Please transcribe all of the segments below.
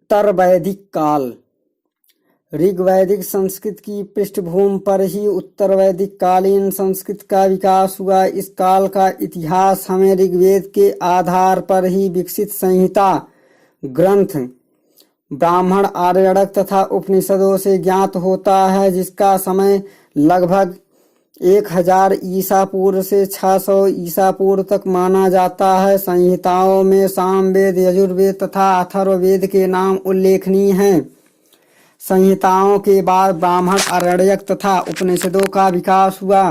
उत्तर वैदिक काल। ऋग्वैदिक संस्कृत की पृष्ठभूमि पर ही उत्तर वैदिक कालीन संस्कृत का विकास हुआ। इस काल का इतिहास हमें ऋग्वेद के आधार पर ही विकसित संहिता ग्रंथ ब्राह्मण, आर्यणक तथा उपनिषदों से ज्ञात होता है, जिसका समय लगभग 1000 ईसा पूर्व से 600 ईसा पूर्व तक माना जाता है। संहिताओं में सामवेद, यजुर्वेद तथा अथर्ववेद के नाम उल्लेखनीय हैं। संहिताओं के बाद ब्राह्मण, आरण्यक तथा उपनिषदों का विकास हुआ।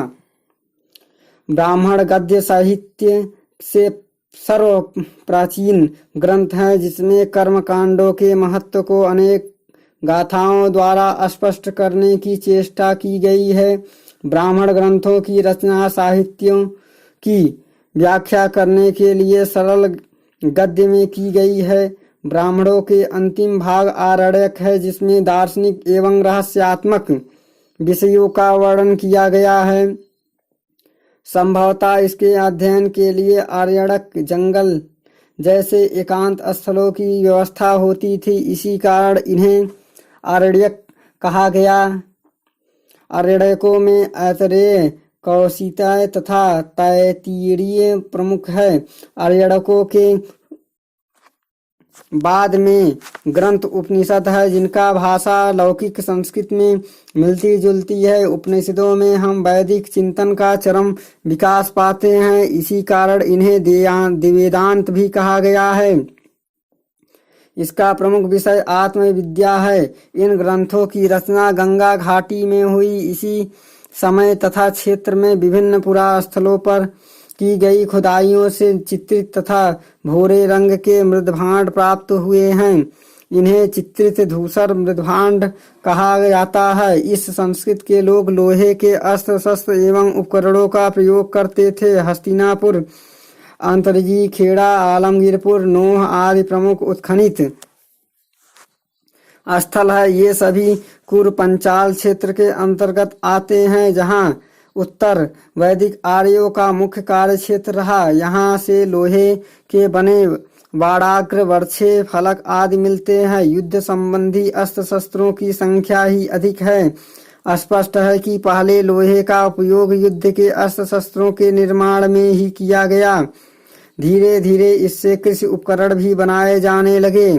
ब्राह्मण गद्य साहित्य से सर्व प्राचीन ग्रंथ है, जिसमें कर्मकांडों के महत्व को अनेक गाथाओं द्वारा स्पष्ट करने की चेष्टा की गई है। ब्राह्मण ग्रंथों की रचना साहित्यों की व्याख्या करने के लिए सरल गद्य में की गई है। ब्राह्मणों के अंतिम भाग आरण्यक है, जिसमें दार्शनिक एवं रहस्यात्मक विषयों का वर्णन किया गया है। संभवतः इसके अध्ययन के लिए आरण्यक जंगल जैसे एकांत स्थलों की व्यवस्था होती थी। इसी कारण इन्हें आरण्यक कहा गया। आरण्यकों में ऐतरेय, कौशितय तथा तैत्तिरीय प्रमुख है। आरण्यकों के बाद में ग्रंथ उपनिषद है, जिनका भाषा लौकिक संस्कृत में मिलती जुलती है। उपनिषदों में हम वैदिक चिंतन का चरम विकास पाते हैं। इसी कारण इन्हें वेदांत भी कहा गया है। इसका प्रमुख विषय आत्मविद्या है। इन ग्रंथों की रचना गंगा घाटी में हुई। इसी समय तथा क्षेत्र में विभिन्न पुरास्थलों पर की गई खुदाइयों से चित्रित तथा भूरे रंग के मृदभांड प्राप्त हुए हैं। इन्हें चित्रित धूसर मृदभांड कहा जाता है। इस संस्कृत के लोग लोहे के अस्त्र शस्त्र एवं उपकरणों का प्रयोग करते थे। हस्तिनापुर, अंतरजी, खेड़ा, आलमगीरपुर, नोह आदि प्रमुख उत्खनित स्थल है। ये सभी कुरु पंचाल क्षेत्र के अंतर्गत आते हैं, जहाँ उत्तर वैदिक आर्यों का मुख्य कार्य क्षेत्र रहा। यहाँ से लोहे के बने वाड़ाग्र, वर्छे, फलक आदि मिलते हैं। युद्ध संबंधी अस्त्र शस्त्रों की संख्या ही अधिक है। स्पष्ट है कि पहले लोहे का उपयोग युद्ध के अस्त्र शस्त्रों के निर्माण में ही किया गया। धीरे धीरे इससे कृषि उपकरण भी बनाए जाने लगे।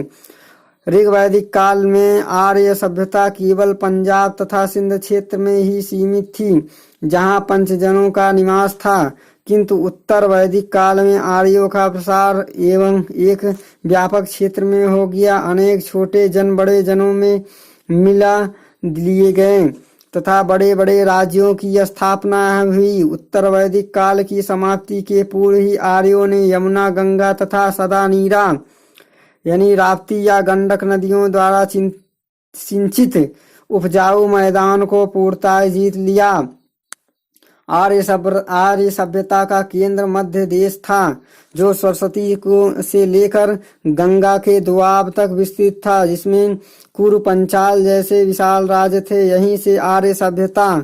ऋग्वैदिक काल में आर्य सभ्यता केवल पंजाब तथा सिंध क्षेत्र में ही सीमित थी, जहाँ पंचजनों का निवास था। किंतु उत्तर वैदिक काल में आर्यों का प्रसार एवं एक व्यापक क्षेत्र में हो गया। अनेक छोटे जन बड़े जनों में मिला लिए गए तथा बड़े बड़े राज्यों की स्थापना हुई। उत्तर वैदिक काल की समाप्ति के पूर्व ही आर्यों ने यमुना, गंगा तथा सदा नीरा यानी राप्ती या गंडक नदियों द्वारा सिंचित उपजाऊ मैदान को पूर्णतः जीत लिया। आर्य सभ्यता का केंद्र मध्य देश था, जो सरस्वती को से लेकर गंगा के दोआब तक विस्तृत था, जिसमें कुरु पंचाल जैसे विशाल राज्य थे। यहीं से आर्य सभ्यता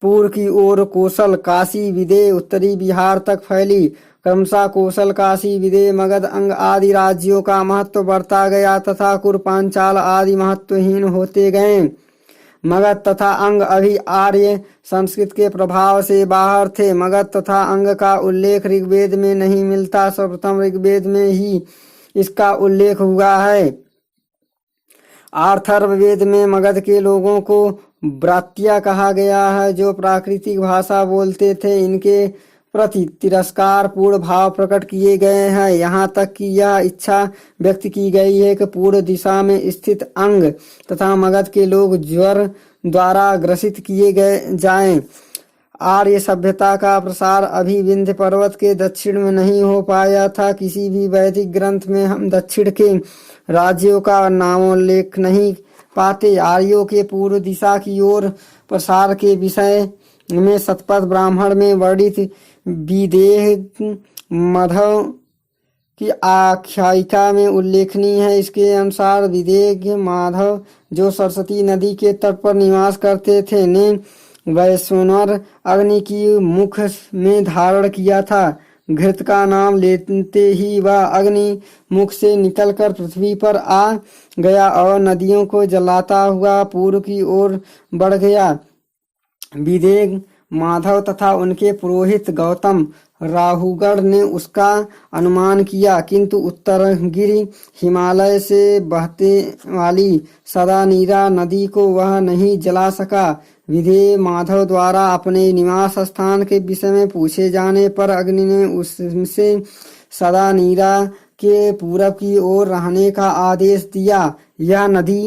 पूर्व की ओर कोसल, काशी, विदेह, उत्तरी बिहार तक फैली। क्रमशः कोसल, काशी, विदेह, मगध, अंग आदि राज्यों का महत्व बढ़ता गया तथा कुरु पांचाल आदि महत्वहीन होते गए। मगध तथा अंग अभी आर्य संस्कृत के प्रभाव से बाहर थे। मगध तथा अंग का उल्लेख ऋग्वेद में नहीं मिलता। सर्वप्रथम ऋग्वेद में ही इसका उल्लेख हुआ है। अथर्ववेद में मगध के लोगों को ब्रात्या कहा गया है, जो प्राकृतिक भाषा बोलते थे। इनके प्रति तिरस्कार पूर्ण भाव प्रकट किए गए हैं। यहाँ तक कि यह इच्छा व्यक्त की गई है कि पूर्व दिशा में स्थित अंग तथा मगध के लोग ज्वर द्वारा ग्रसित किए गए जाएं। आर्य सभ्यता का प्रसार अभी विंध्य पर्वत के दक्षिण में नहीं हो पाया था। किसी भी वैदिक ग्रंथ में हम दक्षिण के राज्यों का नामोल्लेख नहीं पाते। आर्यों के पूर्व दिशा की ओर प्रसार के विषय में शतपथ ब्राह्मण में वर्णित विदेह माधव की आख्यायिका में उल्लेखनीय है। इसके अनुसार विदेह माधव, जो सरस्वती नदी के तट पर निवास करते थे, ने वैश्वानर अग्नि की मुख में धारण किया था। घृत का नाम लेते ही वह अग्नि मुख से निकलकर पृथ्वी पर आ गया और नदियों को जलाता हुआ पूर्व की ओर बढ़ गया। विदेह माधव तथा उनके पुरोहित गौतम राहुगढ़ ने उसका अनुमान किया, किंतु उत्तरगिरि हिमालय से बहते वाली सदा नीरा नदी को वह नहीं जला सका। विदेह माधव द्वारा अपने निवास स्थान के विषय में पूछे जाने पर अग्नि ने उससे सदा नीरा के पूरब की ओर रहने का आदेश दिया। यह नदी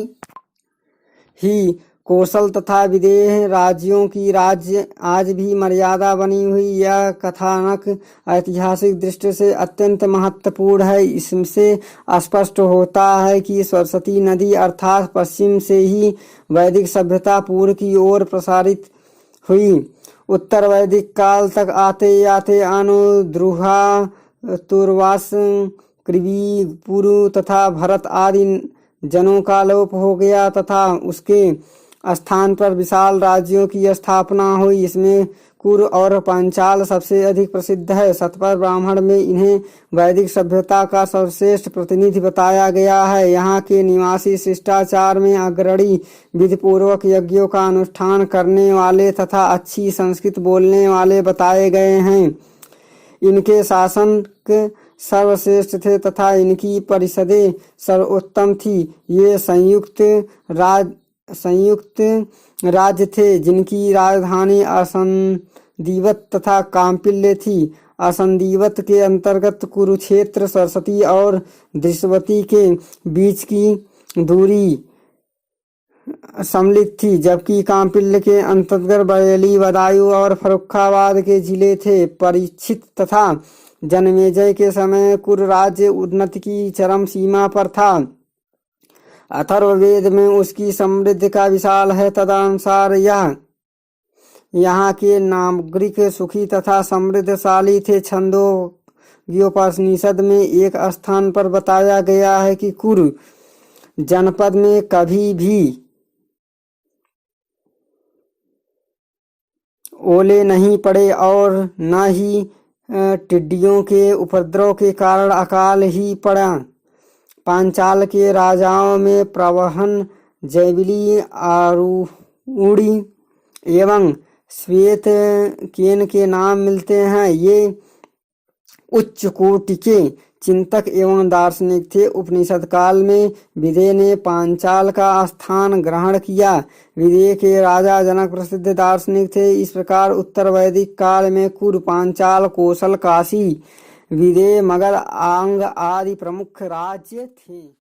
ही कौशल तथा विदेह राज्यों की राज्य आज भी मर्यादा बनी हुई। यह कथानक ऐतिहासिक दृष्टि से अत्यंत महत्वपूर्ण है। इससे स्पष्ट होता है कि सरस्वती नदी अर्थात पश्चिम से ही वैदिक सभ्यता पूर्व की ओर प्रसारित हुई। उत्तर वैदिक काल तक आते आते अनुद्रुहा, तुर्वास, कृवि, पुरु तथा भरत आदि जनों का लोप हो गया तथा उसके स्थान पर विशाल राज्यों की स्थापना हुई। इसमें कुरु और पांचाल सबसे अधिक प्रसिद्ध है। सतपर ब्राह्मण में इन्हें वैदिक सभ्यता का सर्वश्रेष्ठ प्रतिनिधि बताया गया है। यहाँ के निवासी शिष्टाचार में अग्रणी, विधिपूर्वक यज्ञों का अनुष्ठान करने वाले तथा अच्छी संस्कृत बोलने वाले बताए गए हैं। इनके शासक सर्वश्रेष्ठ थे तथा इनकी परिषदें सर्वोत्तम थी। ये संयुक्त राज्य थे जिनकी राजधानी असंदीवत तथा काम्पिल्य थी। असंदीवत के अंतर्गत कुरुक्षेत्र, सरस्वती और दृश्यवती के बीच की दूरी सम्मिलित थी, जबकि काम्पिल्य के अंतर्गत बरेली, बदायूं और फर्रुखाबाद के जिले थे। परीक्षित तथा जनमेजय के समय कुरु राज्य उन्नति की चरम सीमा पर था। अथर्ववेद में उसकी समृद्धि का विशाल है। तदनुसार यहाँ के नागरिक सुखी तथा समृद्धशाली थे। छंदोग्योपनिषद में एक स्थान पर बताया गया है कि कुरु जनपद में कभी भी ओले नहीं पड़े और न ही टिड्डियों के उपद्रव के कारण अकाल ही पड़ा। पांचाल के राजाओं में प्रवहन, जैविली, आरूढ़ी एवं श्वेत केन के नाम मिलते हैं। ये उच्च कोटि के चिंतक एवं दार्शनिक थे। उपनिषद काल में विदेह ने पांचाल का स्थान ग्रहण किया। विदेह के राजा जनक प्रसिद्ध दार्शनिक थे। इस प्रकार उत्तर वैदिक काल में कुरु, पांचाल, कौशल, काशी, विदेह, मगध, आंग आदि प्रमुख राज्य थे।